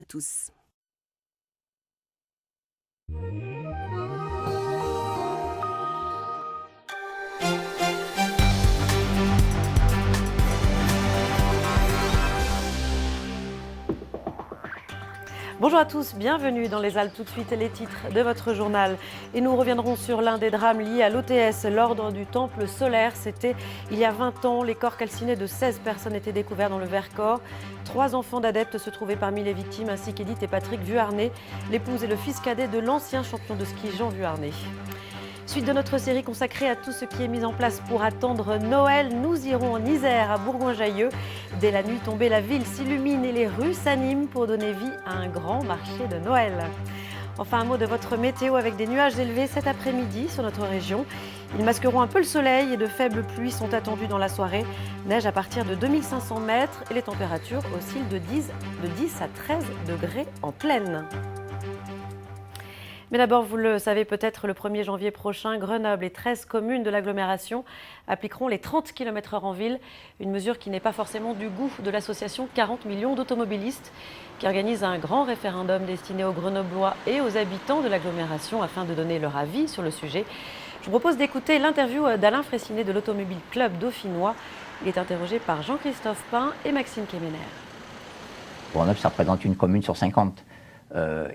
tous. Bonjour à tous, bienvenue dans les Alpes. Tout de suite, les titres de votre journal. Et nous reviendrons sur l'un des drames liés à l'OTS, l'ordre du Temple solaire. C'était il y a 20 ans. Les corps calcinés de 16 personnes étaient découverts dans le Vercors. 3 enfants d'adeptes se trouvaient parmi les victimes, ainsi qu'Edith et Patrick Vuarnet, l'épouse et le fils cadet de l'ancien champion de ski Jean Vuarnet. Suite de notre série consacrée à tout ce qui est mis en place pour attendre Noël, nous irons en Isère, à Bourgoin-Jallieu. Dès la nuit tombée, la ville s'illumine et les rues s'animent pour donner vie à un grand marché de Noël. Enfin, un mot de votre météo avec des nuages élevés cet après-midi sur notre région. Ils masqueront un peu le soleil et de faibles pluies sont attendues dans la soirée. Neige à partir de 2500 mètres et les températures oscillent de 10 à 13 degrés en plaine. Mais d'abord, vous le savez peut-être, le 1er janvier prochain, Grenoble et 13 communes de l'agglomération appliqueront les 30 km/h en ville. Une mesure qui n'est pas forcément du goût de l'association 40 millions d'automobilistes qui organise un grand référendum destiné aux Grenoblois et aux habitants de l'agglomération afin de donner leur avis sur le sujet. Je vous propose d'écouter l'interview d'Alain Fraissinet de l'Automobile Club dauphinois. Il est interrogé par Jean-Christophe Pain et Maxime Kemener. Grenoble, ça représente une commune sur 50.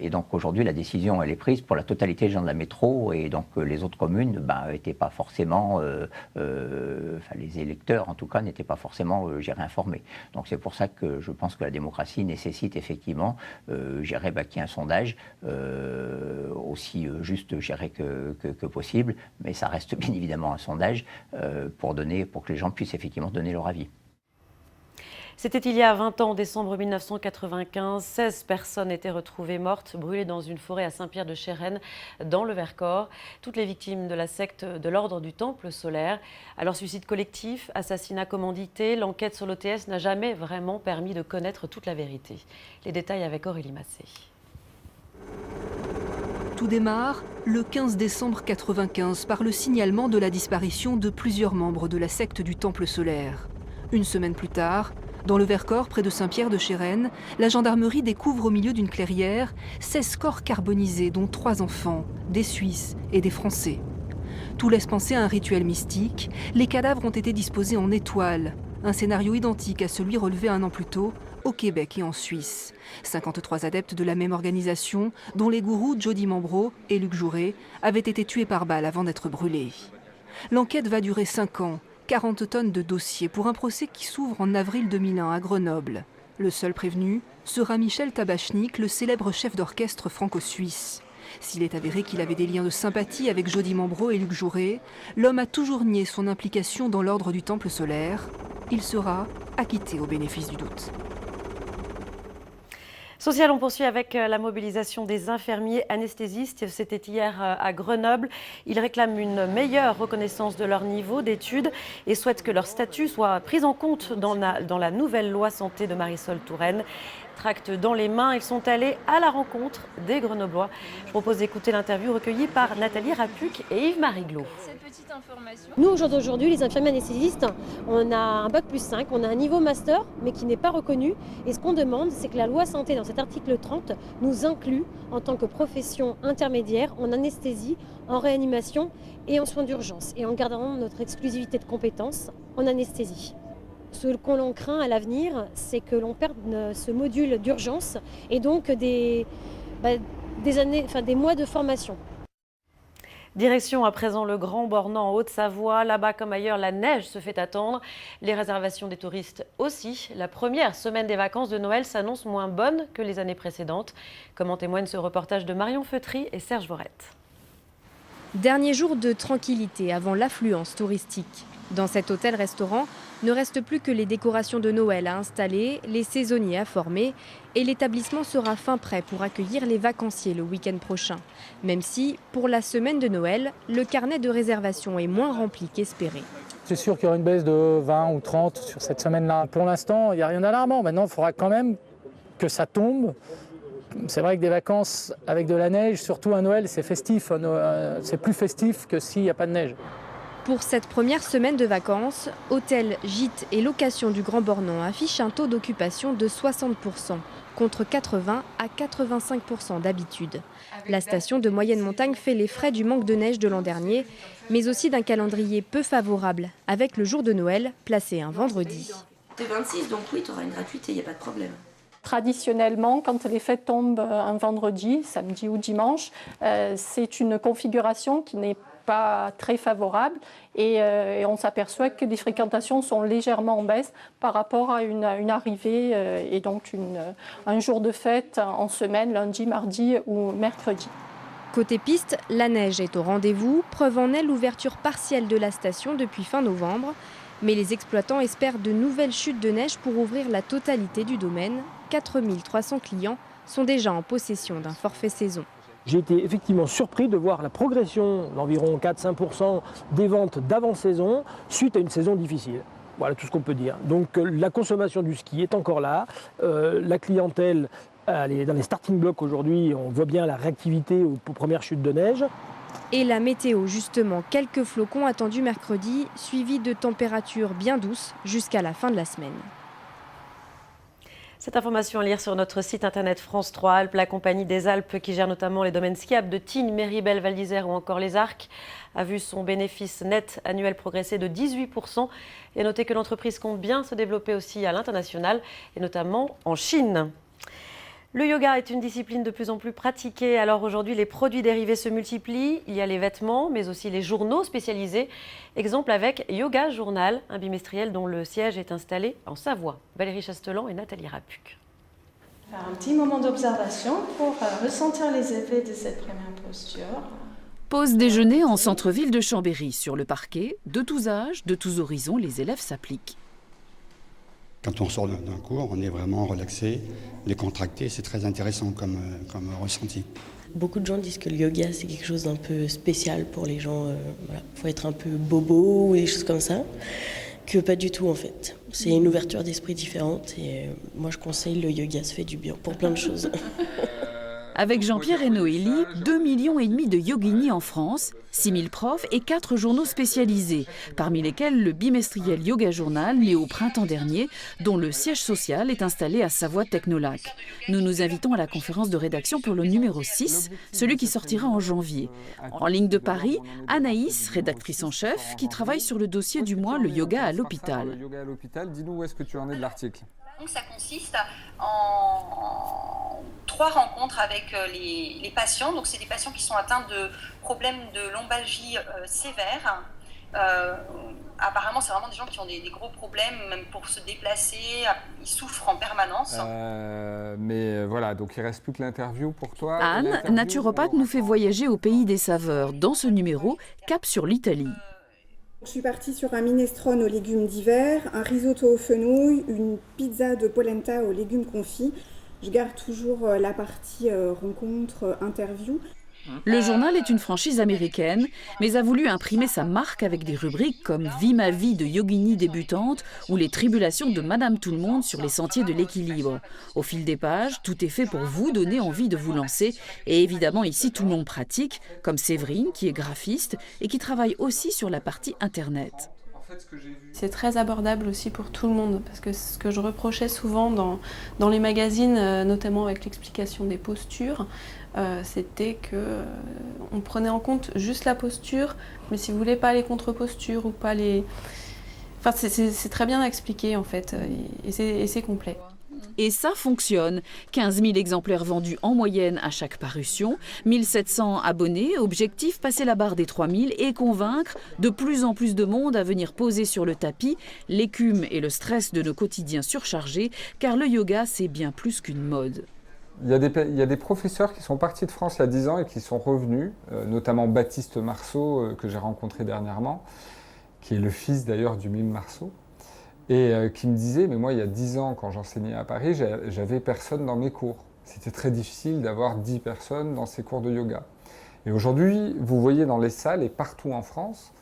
Et donc aujourd'hui, la décision elle est prise pour la totalité des gens de la métro et donc les autres communes n'étaient pas forcément, les électeurs en tout cas n'étaient pas forcément informés. Donc c'est pour ça que je pense que la démocratie nécessite effectivement qu'il y ait un sondage aussi juste que possible, mais ça reste bien évidemment un sondage pour que les gens puissent effectivement donner leur avis. C'était il y a 20 ans, en décembre 1995. 16 personnes étaient retrouvées mortes, brûlées dans une forêt à Saint-Pierre-de-Chérennes, dans le Vercors. Toutes les victimes de la secte de l'ordre du Temple solaire. Alors, suicide collectif, assassinat commandité, l'enquête sur l'OTS n'a jamais vraiment permis de connaître toute la vérité. Les détails avec Aurélie Massé. Tout démarre le 15 décembre 1995 par le signalement de la disparition de plusieurs membres de la secte du Temple solaire. Une semaine plus tard, dans le Vercors, près de Saint-Pierre-de-Chérennes, la gendarmerie découvre au milieu d'une clairière 16 corps carbonisés, dont 3 enfants, des Suisses et des Français. Tout laisse penser à un rituel mystique. Les cadavres ont été disposés en étoiles, un scénario identique à celui relevé un an plus tôt au Québec et en Suisse. 53 adeptes de la même organisation, dont les gourous Jody Mambro et Luc Jouret, avaient été tués par balle avant d'être brûlés. L'enquête va durer 5 ans. 40 tonnes de dossiers pour un procès qui s'ouvre en avril 2001 à Grenoble. Le seul prévenu sera Michel Tabachnik, le célèbre chef d'orchestre franco-suisse. S'il est avéré qu'il avait des liens de sympathie avec Jody Mambro et Luc Jouret, l'homme a toujours nié son implication dans l'ordre du Temple solaire. Il sera acquitté au bénéfice du doute. Social, on poursuit avec la mobilisation des infirmiers anesthésistes. C'était hier à Grenoble. Ils réclament une meilleure reconnaissance de leur niveau d'études et souhaitent que leur statut soit pris en compte dans la nouvelle loi santé de Marisol Touraine. Tracts dans les mains, ils sont allés à la rencontre des Grenoblois. Je propose d'écouter l'interview recueillie par Nathalie Rapuc et Yves-Marie Glo. Nous, au jour d'aujourd'hui, les infirmiers anesthésistes, on a un bac plus 5, on a un niveau master, mais qui n'est pas reconnu. Et ce qu'on demande, c'est que la loi santé, dans cet article 30, nous inclut en tant que profession intermédiaire en anesthésie, en réanimation et en soins d'urgence, et en gardant notre exclusivité de compétences en anesthésie. Ce que l'on craint à l'avenir, c'est que l'on perde ce module d'urgence et donc des mois de formation. Direction à présent le Grand Bornand en Haute-Savoie. Là-bas comme ailleurs, la neige se fait attendre. Les réservations des touristes aussi. La première semaine des vacances de Noël s'annonce moins bonne que les années précédentes. Comme en témoigne ce reportage de Marion Feutry et Serge Vorette. Dernier jour de tranquillité avant l'affluence touristique. Dans cet hôtel-restaurant, ne reste plus que les décorations de Noël à installer, les saisonniers à former et l'établissement sera fin prêt pour accueillir les vacanciers le week-end prochain. Même si, pour la semaine de Noël, le carnet de réservation est moins rempli qu'espéré. C'est sûr qu'il y aura une baisse de 20 ou 30 sur cette semaine-là. Pour l'instant, il n'y a rien d'alarmant. Maintenant, il faudra quand même que ça tombe. C'est vrai que des vacances avec de la neige, surtout à Noël, c'est festif. C'est plus festif que s'il n'y a pas de neige. Pour cette première semaine de vacances, hôtels, gîtes et locations du Grand Bornand affichent un taux d'occupation de 60%, contre 80 à 85% d'habitude. La station de moyenne montagne fait les frais du manque de neige de l'an dernier, mais aussi d'un calendrier peu favorable, avec le jour de Noël placé un vendredi. T'es 26, donc oui, tu auras une gratuité, il n'y a pas de problème. Traditionnellement, quand les fêtes tombent un vendredi, samedi ou dimanche, c'est une configuration qui n'est pas très favorable et on s'aperçoit que les fréquentations sont légèrement en baisse par rapport à une arrivée et donc un jour de fête en semaine, lundi, mardi ou mercredi. Côté piste, la neige est au rendez-vous, preuve en est l'ouverture partielle de la station depuis fin novembre. Mais les exploitants espèrent de nouvelles chutes de neige pour ouvrir la totalité du domaine. 4300 clients sont déjà en possession d'un forfait saison. J'ai été effectivement surpris de voir la progression d'environ 4-5% des ventes d'avant-saison suite à une saison difficile. Voilà tout ce qu'on peut dire. Donc la consommation du ski est encore là. La clientèle elle est dans les starting blocks aujourd'hui. On voit bien la réactivité aux premières chutes de neige. Et la météo, justement, quelques flocons attendus mercredi, suivis de températures bien douces jusqu'à la fin de la semaine. Cette information à lire sur notre site internet France 3 Alpes. La compagnie des Alpes, qui gère notamment les domaines skiables de Tignes, Méribel, Val d'Isère ou encore les Arcs, a vu son bénéfice net annuel progresser de 18%. Et notez que l'entreprise compte bien se développer aussi à l'international, et notamment en Chine. Le yoga est une discipline de plus en plus pratiquée. Alors aujourd'hui, les produits dérivés se multiplient. Il y a les vêtements, mais aussi les journaux spécialisés. Exemple avec Yoga Journal, un bimestriel dont le siège est installé en Savoie. Valérie Chastelan et Nathalie Rapuc. Faire un petit moment d'observation pour ressentir les effets de cette première posture. Pause déjeuner en centre-ville de Chambéry. Sur le parquet, de tous âges, de tous horizons, les élèves s'appliquent. Quand on sort d'un cours, on est vraiment relaxé, décontracté, c'est très intéressant comme ressenti. Beaucoup de gens disent que le yoga c'est quelque chose d'un peu spécial pour les gens, faut être un peu bobo ou des choses comme ça, que pas du tout en fait. C'est une ouverture d'esprit différente et moi je conseille le yoga, ça fait du bien pour plein de choses. Avec Jean-Pierre et Noélie, 2,5 millions de yoginis en France, 6 000 profs et 4 journaux spécialisés, parmi lesquels le bimestriel Yoga Journal, né au printemps dernier, dont le siège social est installé à Savoie Technolac. Nous nous invitons à la conférence de rédaction pour le numéro 6, celui qui sortira en janvier. En ligne de Paris, Anaïs, rédactrice en chef, qui travaille sur le dossier du mois Le yoga à l'hôpital. Le yoga à l'hôpital, dis-nous où est-ce que tu en es de l'article. Donc ça consiste en 3 rencontres avec les patients. Donc c'est des patients qui sont atteints de problèmes de lombalgie sévères. Apparemment, c'est vraiment des gens qui ont des gros problèmes, même pour se déplacer, ils souffrent en permanence. Mais voilà, donc il ne reste plus que l'interview pour toi. Anne, naturopathe, nous fait voyager au pays des saveurs. Dans ce numéro, cap sur l'Italie. Je suis partie sur un minestrone aux légumes d'hiver, un risotto aux fenouil, une pizza de polenta aux légumes confits. Je garde toujours la partie rencontre, interview. Le journal est une franchise américaine, mais a voulu imprimer sa marque avec des rubriques comme « Vie ma vie de yogini débutante » ou « Les tribulations de Madame Tout-le-Monde sur les sentiers de l'équilibre ». Au fil des pages, tout est fait pour vous donner envie de vous lancer. Et évidemment, ici, tout le monde pratique, comme Séverine, qui est graphiste et qui travaille aussi sur la partie Internet. C'est très abordable aussi pour tout le monde, parce que ce que je reprochais souvent dans les magazines, notamment avec l'explication des postures, c'était qu'on prenait en compte juste la posture, mais si vous voulez pas les contre-postures ou pas les... Enfin, c'est très bien expliqué en fait, et c'est complet. Et ça fonctionne. 15 000 exemplaires vendus en moyenne à chaque parution, 1700 abonnés, objectif passer la barre des 3000 et convaincre de plus en plus de monde à venir poser sur le tapis l'écume et le stress de nos quotidiens surchargés, car le yoga c'est bien plus qu'une mode. Il y a des professeurs qui sont partis de France il y a 10 ans et qui sont revenus, notamment Baptiste Marceau, que j'ai rencontré dernièrement, qui est le fils d'ailleurs du mime Marceau, et qui me disait, mais moi il y a 10 ans quand j'enseignais à Paris, j'avais personne dans mes cours. C'était très difficile d'avoir 10 personnes dans ces cours de yoga. Et aujourd'hui, vous voyez dans les salles et partout en France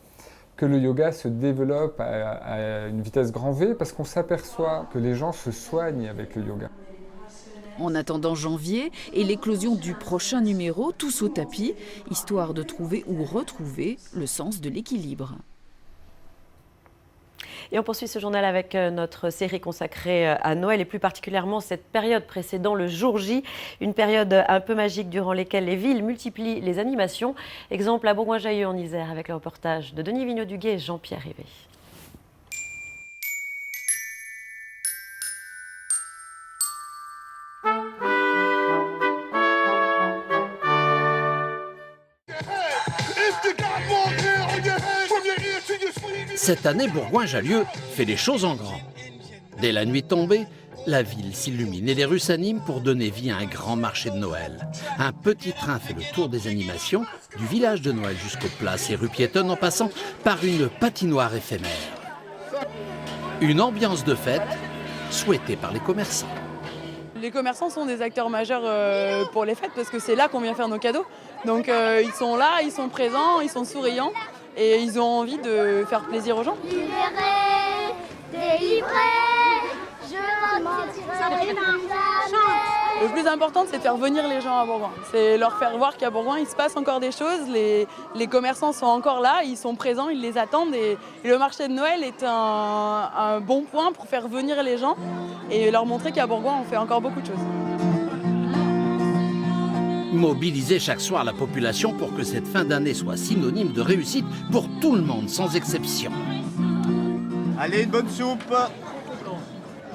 que le yoga se développe à une vitesse grand V parce qu'on s'aperçoit que les gens se soignent avec le yoga. En attendant janvier et l'éclosion du prochain numéro, tous au tapis, histoire de trouver ou retrouver le sens de l'équilibre. Et on poursuit ce journal avec notre série consacrée à Noël et plus particulièrement cette période précédant le jour J, une période un peu magique durant laquelle les villes multiplient les animations. Exemple à Bourgoin-Jallieu en Isère avec le reportage de Denis Vigneaud-Duguet et Jean-Pierre Rivet. Cette année, Bourgoin-Jallieu fait les choses en grand. Dès la nuit tombée, la ville s'illumine et les rues s'animent pour donner vie à un grand marché de Noël. Un petit train fait le tour des animations, du village de Noël jusqu'aux places et rues piétonnes en passant par une patinoire éphémère. Une ambiance de fête souhaitée par les commerçants. Les commerçants sont des acteurs majeurs pour les fêtes parce que c'est là qu'on vient faire nos cadeaux. Donc ils sont là, ils sont présents, ils sont souriants et ils ont envie de faire plaisir aux gens. Libéré, délivré, je m'en tirerai Le plus important, c'est de faire venir les gens à Bourgoin. C'est leur faire voir qu'à Bourgoin, il se passe encore des choses. Les commerçants sont encore là, ils sont présents, ils les attendent. Et le marché de Noël est un bon point pour faire venir les gens et leur montrer qu'à Bourgoin, on fait encore beaucoup de choses. Mobiliser chaque soir la population pour que cette fin d'année soit synonyme de réussite pour tout le monde, sans exception. Allez, une bonne soupe!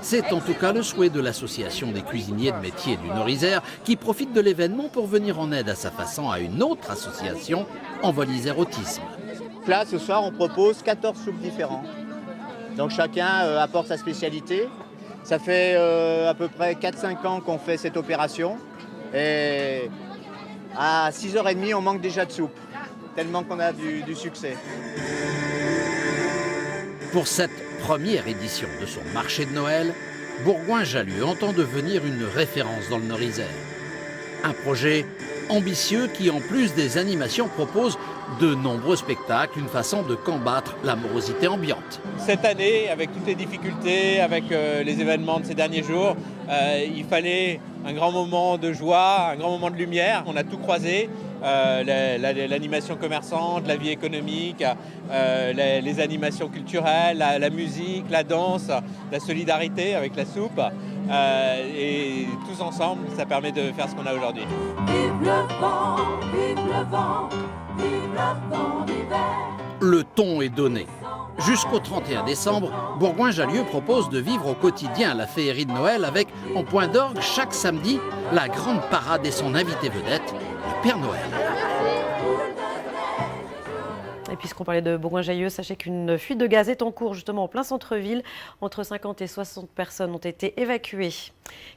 C'est en tout cas le souhait de l'association des cuisiniers de métier du Nord-Isère qui profite de l'événement pour venir en aide à sa façon à une autre association, Envol-Isère Autisme. Là, ce soir, on propose 14 soupes différents. Donc chacun apporte sa spécialité. Ça fait à peu près 4-5 ans qu'on fait cette opération. Et à 6h30, on manque déjà de soupe, tellement qu'on a du succès. Pour cette première édition de son marché de Noël, Bourgoin-Jallieu entend devenir une référence dans le Nord-Isère. Un projet ambitieux qui, en plus des animations, propose de nombreux spectacles, une façon de combattre la morosité ambiante. Cette année, avec toutes les difficultés, avec les événements de ces derniers jours, il fallait un grand moment de joie, un grand moment de lumière. On a tout croisé, l'animation commerçante, la vie économique, les animations culturelles, la musique, la danse, la solidarité avec la soupe. Et tous ensemble, ça permet de faire ce qu'on a aujourd'hui. Vive le vent, vive le vent, vive le vent d'hiver. Le ton est donné. Jusqu'au 31 décembre, Bourgoin-Jallieu propose de vivre au quotidien la féerie de Noël avec, en point d'orgue, chaque samedi, la grande parade et son invité vedette, le Père Noël. Et puisqu'on parlait de Bourgoin-Jallieu, sachez qu'une fuite de gaz est en cours justement en plein centre-ville. Entre 50 et 60 personnes ont été évacuées.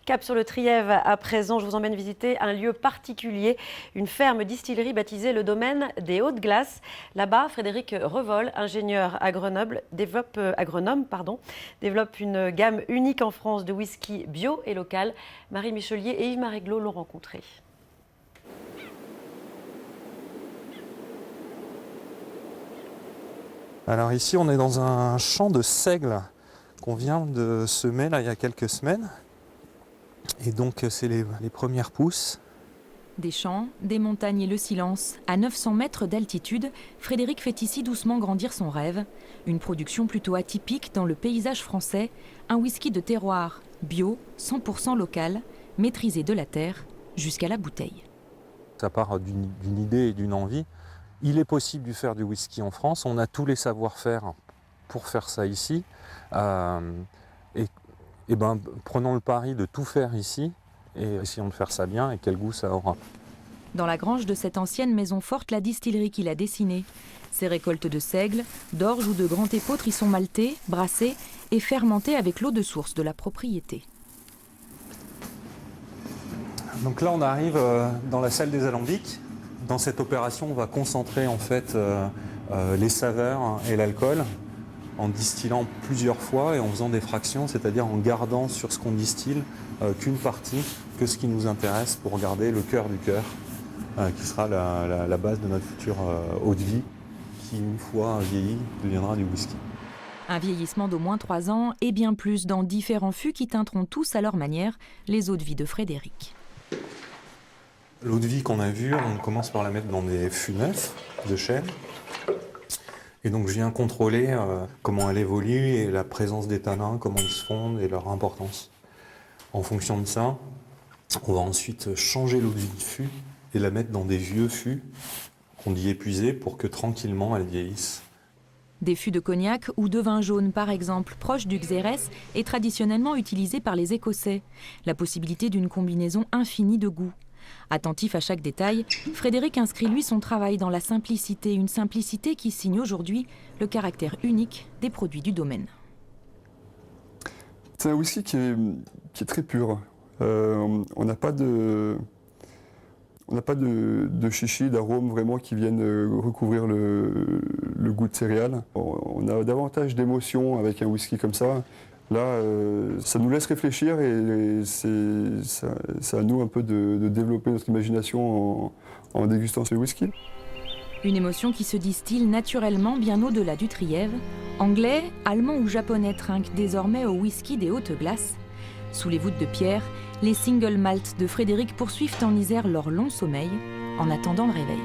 Cap sur le Trièves, à présent, je vous emmène visiter un lieu particulier, une ferme distillerie baptisée le domaine des Hautes Glaces. Là-bas, Frédéric Revol, ingénieur agronome, développe une gamme unique en France de whisky bio et local. Marie Michelier et Yves Mareglo l'ont rencontré. Alors ici, on est dans un champ de seigle qu'on vient de semer là, il y a quelques semaines. Et donc, c'est les premières pousses. Des champs, des montagnes et le silence. À 900 mètres d'altitude, Frédéric fait ici doucement grandir son rêve. Une production plutôt atypique dans le paysage français. Un whisky de terroir, bio, 100% local, maîtrisé de la terre jusqu'à la bouteille. Ça part d'une idée et d'une envie. Il est possible de faire du whisky en France, on a tous les savoir-faire pour faire ça ici. Prenons le pari de tout faire ici et essayons de faire ça bien et quel goût ça aura. Dans la grange de cette ancienne maison forte, la distillerie qu'il a dessinée. Ses récoltes de seigle, d'orge ou de grand épeautre y sont maltées, brassées et fermentées avec l'eau de source de la propriété. Donc là on arrive dans la salle des alambics. Dans cette opération, on va concentrer en fait les saveurs et l'alcool en distillant plusieurs fois et en faisant des fractions, c'est-à-dire en gardant sur ce qu'on distille qu'une partie, que ce qui nous intéresse pour garder le cœur du cœur, qui sera la base de notre future eau de vie, qui une fois vieilli deviendra du whisky. Un vieillissement d'au moins 3 ans et bien plus dans différents fûts qui teinteront tous à leur manière les eaux de vie de Frédéric. L'eau de vie qu'on a vue, on commence par la mettre dans des fûts neufs de chêne. Et donc je viens contrôler comment elle évolue et la présence des tanins, comment ils se fondent et leur importance. En fonction de ça, on va ensuite changer l'eau du fût et la mettre dans des vieux fûts qu'on dit épuisés pour que tranquillement elle vieillisse. Des fûts de cognac ou de vin jaune, par exemple, proche du Xérès, est traditionnellement utilisé par les Écossais. La possibilité d'une combinaison infinie de goûts. Attentif à chaque détail, Frédéric inscrit lui son travail dans la simplicité, une simplicité qui signe aujourd'hui le caractère unique des produits du domaine. C'est un whisky qui est très pur. On n'a pas de chichi, d'arômes vraiment qui viennent recouvrir le goût de céréales. On a davantage d'émotions avec un whisky comme ça. Là, ça nous laisse réfléchir et c'est à nous un peu de développer notre imagination en dégustant ce whisky. Une émotion qui se distille naturellement bien au-delà du trièvre. Anglais, allemand ou japonais trinquent désormais au whisky des hautes glaces. Sous les voûtes de pierre, les single malt de Frédéric poursuivent en Isère leur long sommeil en attendant le réveil.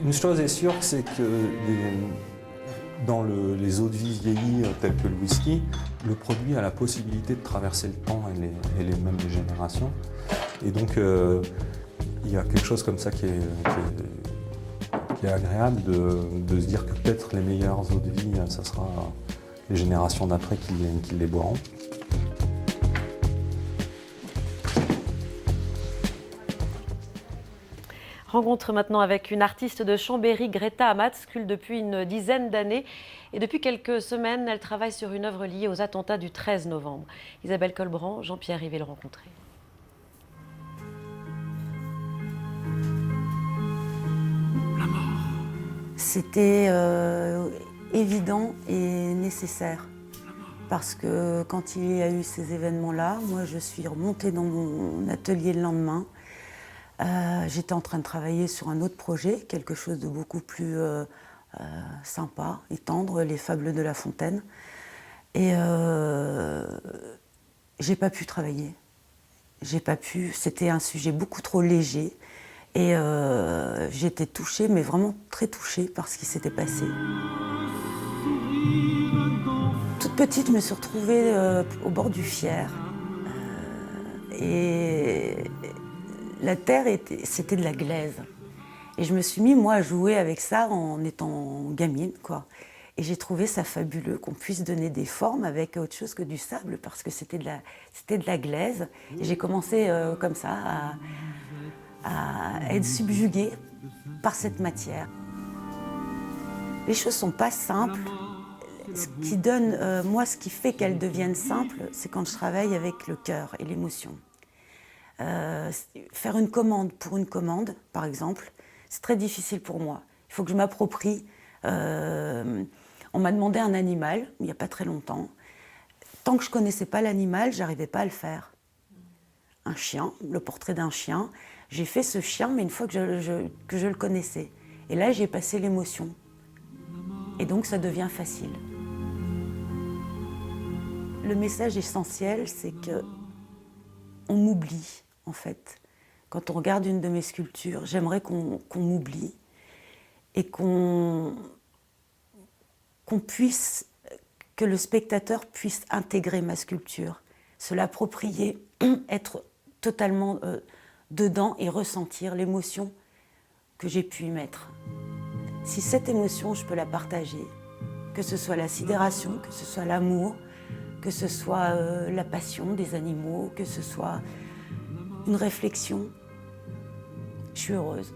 Une chose est sûre, c'est que dans les eaux de vie vieillies telles que le whisky, le produit a la possibilité de traverser le temps et les mêmes des générations. Et donc il y a quelque chose comme ça qui est agréable de se dire que peut-être les meilleures eaux de vie, ça sera les générations d'après qui les boiront. Rencontre maintenant avec une artiste de Chambéry, Greta Amat, sculpte depuis une dizaine d'années. Et depuis quelques semaines, elle travaille sur une œuvre liée aux attentats du 13 novembre. Isabelle Colbrand, Jean-Pierre Rivet le rencontrer. C'était évident et nécessaire. Parce que quand il y a eu ces événements-là, moi je suis remontée dans mon atelier le lendemain. J'étais en train de travailler sur un autre projet, quelque chose de beaucoup plus sympa et tendre, les Fables de La Fontaine. Et j'ai pas pu travailler. J'ai pas pu, c'était un sujet beaucoup trop léger. Et j'étais touchée, mais vraiment très touchée par ce qui s'était passé. Toute petite, je me suis retrouvée au bord du Fier. Et la terre, c'était de la glaise. Et je me suis mis, moi, à jouer avec ça en étant gamine, quoi. Et j'ai trouvé ça fabuleux qu'on puisse donner des formes avec autre chose que du sable, parce que c'était de la glaise. Et j'ai commencé comme ça à être subjuguée par cette matière. Les choses ne sont pas simples. Ce qui donne, moi, ce qui fait qu'elles deviennent simples, c'est quand je travaille avec le cœur et l'émotion. Faire une commande pour une commande, par exemple, c'est très difficile pour moi. Il faut que je m'approprie. On m'a demandé un animal, il n'y a pas très longtemps. Tant que je ne connaissais pas l'animal, je n'arrivais pas à le faire. Un chien, le portrait d'un chien. J'ai fait ce chien, mais une fois que je le connaissais. Et là, j'ai passé l'émotion. Et donc, ça devient facile. Le message essentiel, c'est qu'on m'oublie, en fait. Quand on regarde une de mes sculptures, j'aimerais qu'on m'oublie et que le spectateur puisse intégrer ma sculpture, se l'approprier, être totalement dedans et ressentir l'émotion que j'ai pu y mettre. Si cette émotion, je peux la partager, que ce soit la sidération, que ce soit l'amour, que ce soit la passion des animaux, que ce soit une réflexion, je suis heureuse.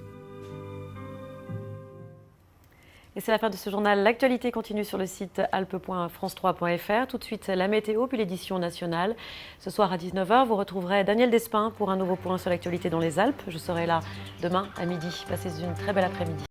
Et c'est la fin de ce journal. L'actualité continue sur le site alpe.france3.fr. Tout de suite, la météo, puis l'édition nationale. Ce soir à 19h, vous retrouverez Daniel Despins pour un nouveau point sur l'actualité dans les Alpes. Je serai là demain à midi. Passez une très belle après-midi.